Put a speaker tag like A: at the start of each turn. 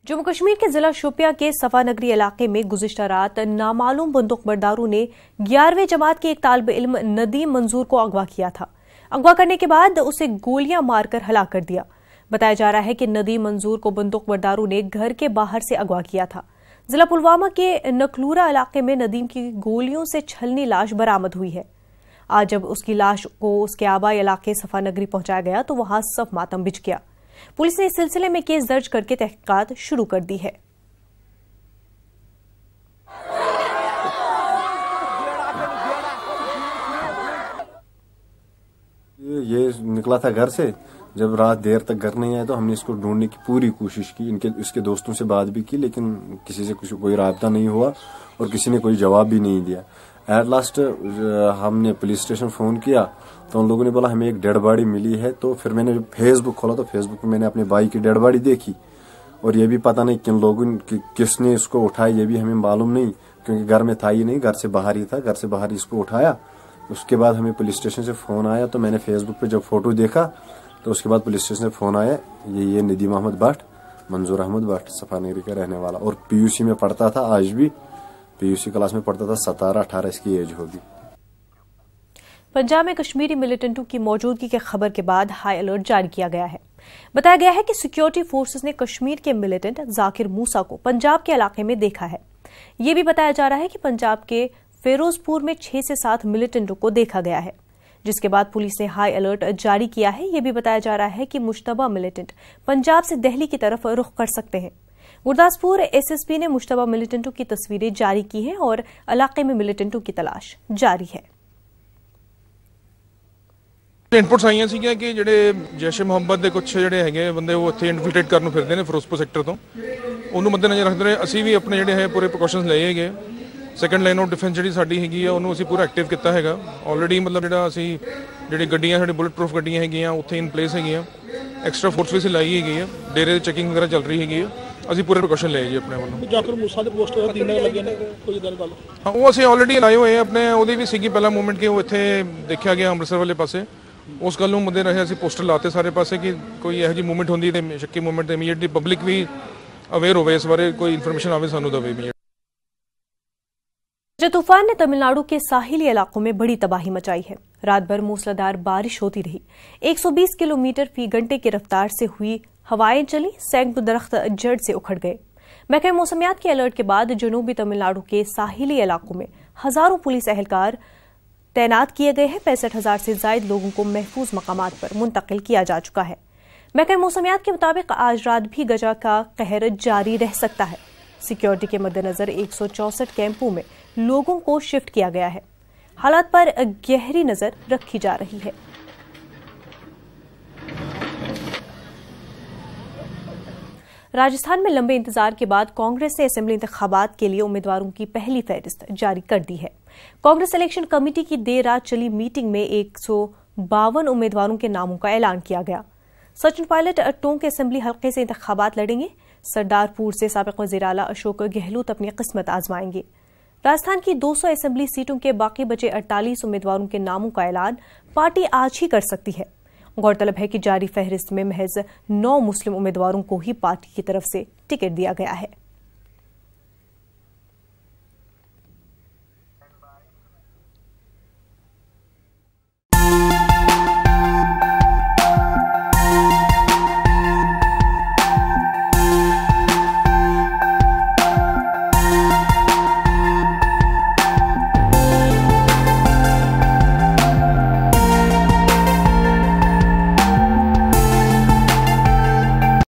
A: जम्मू कश्मीर के जिला शोपियां के सफा नगरी इलाके में गुज़िश्ता रात नामालूम बंदूकबरदारों ने 11वीं जमात के एक तालिब इल्म नदीम मंजूर को अगवा किया था। अगवा करने के बाद उसे गोलियां मारकर हलाक कर दिया। बताया जा रहा है कि नदीम मंजूर को बंदूकबरदारों ने घर के बाहर से अगवा किया था। जिला पुलवामा के नकलूरा इलाके में नदीम की गोलियों से छलनी लाश बरामद हुई है। आज जब उसकी लाश को उसके आबाई इलाके सफा नगरी पहुंचाया गया तो वहां सब मातम बिछ गया। पुलिस ने इस सिलसिले में केस दर्ज करके तहकीकात शुरू कर दी है।
B: ये निकला था घर से, जब रात देर तक घर नहीं आया तो हमने इसको ढूंढने की पूरी कोशिश की। इसके दोस्तों से बात भी की, लेकिन किसी से कोई राब्ता नहीं हुआ और किसी ने कोई जवाब भी नहीं दिया। एट लास्ट हमने पुलिस स्टेशन फोन किया तो उन लोगों ने बोला हमें एक डेड बॉडी मिली है। तो फिर मैंने फेसबुक खोला तो फेसबुक पे मैंने अपने भाई की डेड बॉडी देखी और ये भी पता नहीं किन लोगों किसने इसको उठाया, ये भी हमें मालूम नहीं, क्योंकि घर में था ही नहीं, घर से बाहर ही था। घर से बाहर इसको उठाया, उसके बाद हमें पुलिस स्टेशन से फोन आया तो मैंने फेसबुक पे जब फोटो देखा तो उसके बाद पुलिस स्टेशन से फोन आया, ये नदीम अहमद भट्ट, मंजूर अहमद भट्ट सफा नगरी का रहने वाला और पीयूसी में पढ़ता था, आज भी पीयूसी क्लास में पढ़ता था। 17-18 इसकी एज होगी।
A: पंजाब में कश्मीरी मिलिटेंटों की मौजूदगी की खबर के बाद हाई अलर्ट जारी किया गया है। बताया गया है कि सिक्योरिटी फोर्सेस ने कश्मीर के मिलिटेंट जाकिर मूसा को पंजाब के इलाके में देखा है। यह भी बताया जा रहा है कि पंजाब के फिरोजपुर में 6 से 7 मिलिटेंटों को देखा गया है, जिसके बाद पुलिस ने हाई अलर्ट जारी किया है। यह भी बताया जा रहा है कि मुश्तबा मिलिटेंट पंजाब से दिल्ली की तरफ रुख कर सकते हैं। गुरदासपुर एसएसपी ने मुश्तबा मिलिटेंटों की तस्वीरें जारी की हैं और इलाके में मिलिटेंटों की तलाश जारी है।
C: ਇਨਪੁਟਸ ਆਈਆਂ ਸੀਗੀਆਂ ਕਿ ਜਿਹੜੇ ਜੈਸ਼ ਮੁਹੰਮਦ ਦੇ ਕੁਝ ਜਿਹੜੇ ਹੈਗੇ ਬੰਦੇ ਉਹ ਇੱਥੇ ਇਨਫਿਲਟ੍ਰੇਟ ਕਰਨ ਨੂੰ ਫਿਰਦੇ ਨੇ ਫਿਰੋਜ਼ਪੁਰ ਸੈਕਟਰ ਤੋਂ, ਉਹਨੂੰ ਮੱਦੇਨਜ਼ਰ ਰੱਖਦੇ ਨੇ ਅਸੀਂ ਵੀ ਆਪਣੇ ਜਿਹੜੇ ਹੈ ਪੂਰੇ ਪ੍ਰੀਕਾਸ਼ਨਸ ਲਏ ਹੈਗੇ। ਸੈਕੰਡ ਲਾਈਨ ਆਫ ਡਿਫੈਂਸ ਜਿਹੜੀ ਸਾਡੀ ਹੈਗੀ ਆ ਉਹਨੂੰ ਅਸੀਂ ਪੂਰਾ ਐਕਟਿਵ ਕੀਤਾ ਹੈਗਾ ਆਲਰੇਡੀ। ਮਤਲਬ ਜਿਹੜਾ ਅਸੀਂ ਜਿਹੜੀ ਗੱਡੀਆਂ ਸਾਡੀ ਬੁਲਟ ਪ੍ਰੂਫ ਗੱਡੀਆਂ ਹੈਗੀਆਂ ਉੱਥੇ ਇਨ ਪਲੇਸ ਹੈਗੀਆਂ, ਐਕਸਟਰਾ ਫੋਰਸ ਵੀ ਅਸੀਂ ਲਾਈ ਹੈਗੀ ਆ, ਡੇਰੇ ਦੀ ਚੈਕਿੰਗ ਵਗੈਰਾ ਚੱਲ ਰਹੀ ਹੈਗੀ ਆ, ਅਸੀਂ ਪੂਰੇ ਪ੍ਰੀਕਾਸ਼ਨ ਲਏ ਜੀ ਆਪਣੇ ਵੱਲੋਂ।
D: ਜਾਕਿਰ ਮੂਸਾ ਦੇ ਪੋਸਟਰ ਦਿਨ ਲੱਗੇ ਨੇ ਕੋਈ ਗੱਲ?
C: ਹਾਂ, ਉਹ ਅਸੀਂ ਆਲਰੇਡੀ ਲਾਏ ਹੋਏ ਆਪਣੇ, ਉਹਦੀ ਵੀ ਸੀਗੀ ਪਹਿਲਾ ਮੂਵਮੈਂਟ ਕਿ ਉਹ ਇੱਥੇ ਦੇਖਿਆ ਗਿਆ ਅੰਮ੍ਰਿਤਸਰ ਵਾਲੇ ਪਾਸੇ। ਉਸ ਗੱਲ ਨੂੰ ਮੁੱਦੇ ਰਹੇ ਅਸੀਂ ਪੋਸਟਰ ਲਾਤੇ ਸਾਰੇ ਪਾਸੇ ਕਿ ਕੋਈ ਇਹੋ ਜਿਹੀ ਮੂਵਮੈਂਟ ਹੁੰਦੀ ਤੇ ਸ਼ੱਕੀ ਮੂਵਮੈਂਟ ਤੇ ਇਮੀਡੀਏਟਲੀ ਪਬਲਿਕ ਵੀ ਅਵੇਅਰ ਹੋਵੇ, ਇਸ ਬਾਰੇ ਕੋਈ ਇਨਫੋਰमेशन आवे सानू दवे।
A: तूफान ने तमिलनाडु के साहिली इलाकों में बड़ी तबाही मचाई है। रात भर मूसलाधार बारिश होती रही। 120 किलोमीटर फी घंटे की रफ्तार से हुई हवाएं चली, सैकड़ों दरख्त जड़ से उखड़ गए। महकमे मौसमियात के अलर्ट के बाद जनूबी तमिलनाडु के साहिली इलाकों में हजारों पुलिस एहलकार तैनात किए गए हैं। 65,000 से ज्यादा लोगों को महफूज मकामात पर मुंतकिल किया जा चुका है। महकमे मौसमियात के मुताबिक आज रात भी गजा का कहर जारी रह सकता है। सिक्योरिटी के मद्देनजर 164 कैंपों में लोगों को शिफ्ट किया गया है। हालात पर गहरी नजर रखी जा रही है। राजस्थान में लंबे इंतजार के बाद कांग्रेस ने असेंबली इंतखाबात के लिए उम्मीदवारों की पहली फहरिस्त जारी कर दी है। कांग्रेस इलेक्शन कमेटी की देर रात चली मीटिंग में 152 उम्मीदवारों के नामों का ऐलान किया गया। सचिन पायलट टोंक असेंबली हल्के से इंतखाबात लड़ेंगे। सरदारपुर से साबिक वज़ीर आला अशोक गहलोत अपनी किस्मत आजमाएंगे। राजस्थान की 200 असेंबली सीटों के बाकी बचे 48 उम्मीदवारों के नामों का ऐलान पार्टी आज ही कर सकती है। गौरतलब है कि जारी फहरिस्त में महज 9 मुस्लिम उम्मीदवारों को ही पार्टी की तरफ से टिकट दिया गया है।